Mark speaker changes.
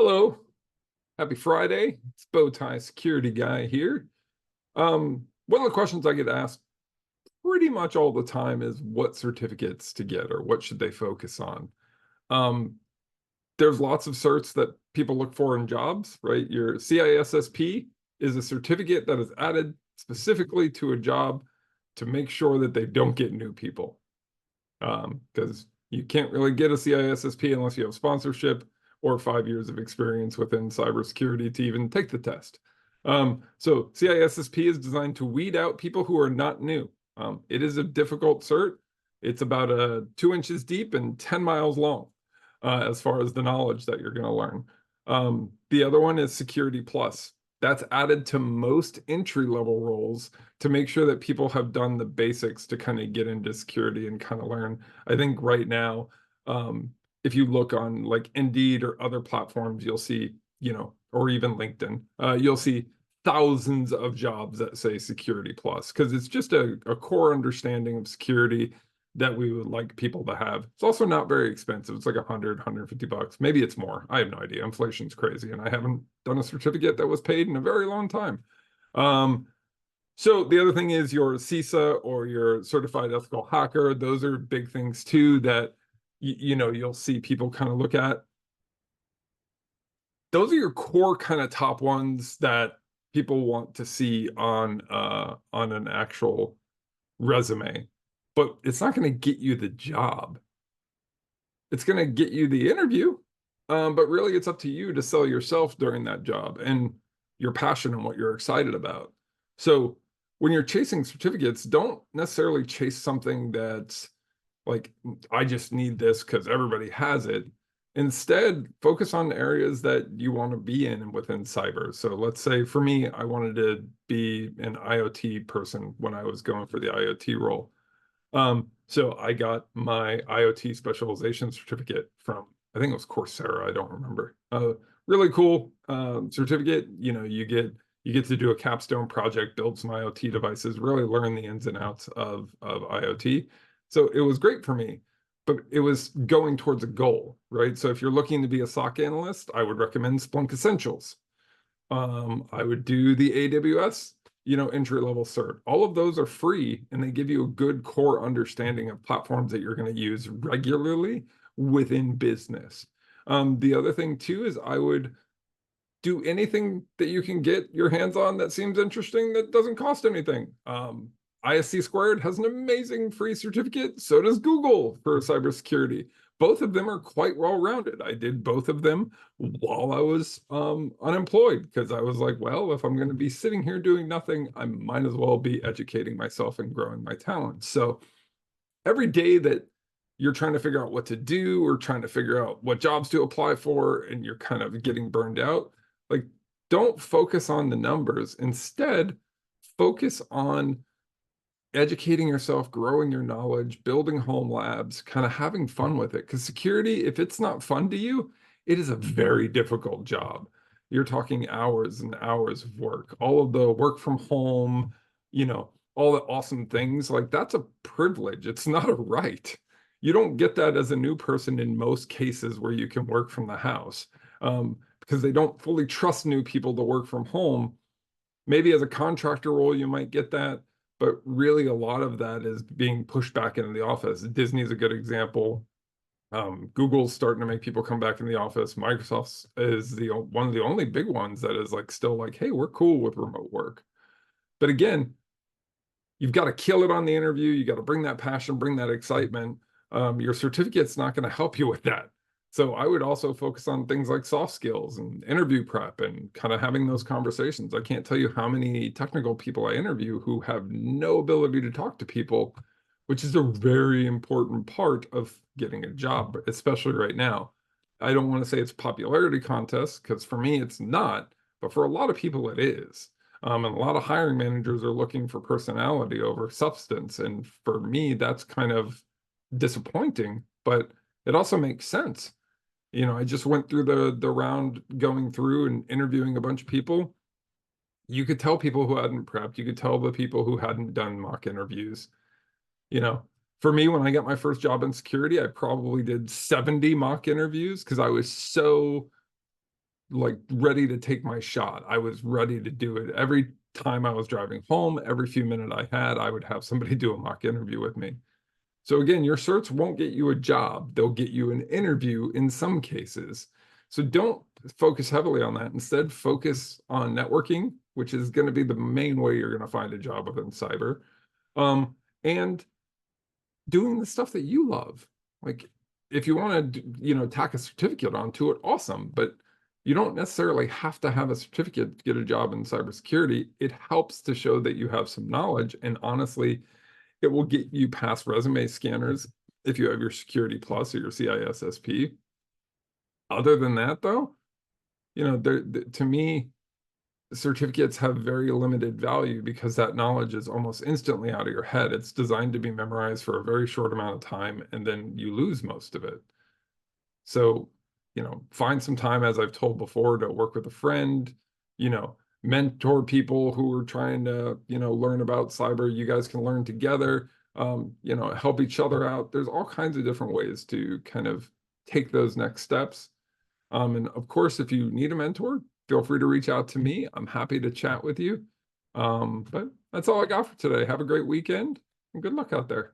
Speaker 1: Hello, happy Friday. It's BowTieSecurityGuy here. One of the questions I get asked pretty much all the time is what certificates to get or what should they focus on. Um, there's lots of certs that people look for in jobs, right? Your CISSP is a certificate that is added specifically to a job to make sure that they don't get new people. Because you can't really get a CISSP unless you have sponsorship or 5 years of experience within cybersecurity to even take the test. So CISSP is designed to weed out people who are not new. It is a difficult cert. It's about 2 inches deep and 10 miles long, as far as the knowledge that you're going to learn. The other one is Security Plus. That's added to most entry-level roles to make sure that people have done the basics to kind of get into security and kind of learn. I think right now, if you look on like Indeed or other platforms, you'll see, or even LinkedIn, you'll see thousands of jobs that say Security Plus because it's just a core understanding of security that we would like people to have. It's also not very expensive. It's like 150 bucks. Maybe it's more. I have no idea. Inflation's crazy, and I haven't done a certificate that was paid in a very long time. So the other thing is your CISA or your certified ethical hacker. Those are big things too that you'll see people kind of look at. Those are your core kind of top ones that people want to see on an actual resume, but it's not going to get you the job. It's going to get you the interview, but really it's up to you to sell yourself during that job and your passion and what you're excited about. So when you're chasing certificates, don't necessarily chase something that's like, I just need this because everybody has it. Instead, focus on areas that you want to be in within cyber. So let's say for me, I wanted to be an IoT person when I was going for the IoT role. So I got my IoT specialization certificate from, I think it was Coursera, I don't remember. Really cool certificate. You get to do a capstone project, build some IoT devices, really learn the ins and outs of IoT. So it was great for me, but it was going towards a goal, right? So if you're looking to be a SOC analyst, I would recommend Splunk Essentials. I would do the AWS, entry-level cert. All of those are free, and they give you a good core understanding of platforms that you're going to use regularly within business. The other thing too is I would do anything that you can get your hands on that seems interesting that doesn't cost anything. ISC Squared has an amazing free certificate. So does Google for cybersecurity. Both of them are quite well-rounded. I did both of them while I was unemployed because I was like, well, if I'm going to be sitting here doing nothing, I might as well be educating myself and growing my talents. So every day that you're trying to figure out what to do or trying to figure out what jobs to apply for and you're kind of getting burned out, like, don't focus on the numbers. Instead, focus on educating yourself, growing your knowledge, building home labs, kind of having fun with it. Because security, if it's not fun to you, it is a very difficult job. You're talking hours and hours of work, all of the work from home, all the awesome things. Like, that's a privilege. It's not a right. You don't get that as a new person in most cases where you can work from the house, because they don't fully trust new people to work from home. Maybe as a contractor role, you might get that, but really a lot of that is being pushed back into the office. Disney's a good example. Google's starting to make people come back in the office. Microsoft is one of the only big ones that is like still like, hey, we're cool with remote work. But again, you've got to kill it on the interview. You got to bring that passion, bring that excitement. Your certificate's not going to help you with that. So I would also focus on things like soft skills and interview prep and kind of having those conversations. I can't tell you how many technical people I interview who have no ability to talk to people, which is a very important part of getting a job, especially right now. I don't want to say it's a popularity contest because for me it's not, but for a lot of people it is. And a lot of hiring managers are looking for personality over substance. And for me, that's kind of disappointing, but it also makes sense. I just went through the round going through and interviewing a bunch of people. You could tell people who hadn't prepped. You could tell the people who hadn't done mock interviews. For me, when I got my first job in security, I probably did 70 mock interviews because I was so like ready to take my shot. I was ready to do it. Every time I was driving home, every few minutes I had, I would have somebody do a mock interview with me. So again, your certs won't get you a job. They'll get you an interview in some cases. So don't focus heavily on that. Instead, focus on networking, which is going to be the main way you're going to find a job within cyber. And doing the stuff that you love. Like if you want to, tack a certificate onto it, awesome. But you don't necessarily have to have a certificate to get a job in cybersecurity. It helps to show that you have some knowledge. And honestly, it will get you past resume scanners if you have your Security Plus or your CISSP. Other than that, though, to me, certificates have very limited value because that knowledge is almost instantly out of your head. It's designed to be memorized for a very short amount of time, and then you lose most of it. So, find some time, as I've told before, to work with a friend, you know, mentor people who are trying to, learn about cyber. You guys can learn together, help each other out. There's all kinds of different ways to kind of take those next steps. And of course, if you need a mentor, feel free to reach out to me. I'm happy to chat with you. But that's all I got for today. Have a great weekend and good luck out there.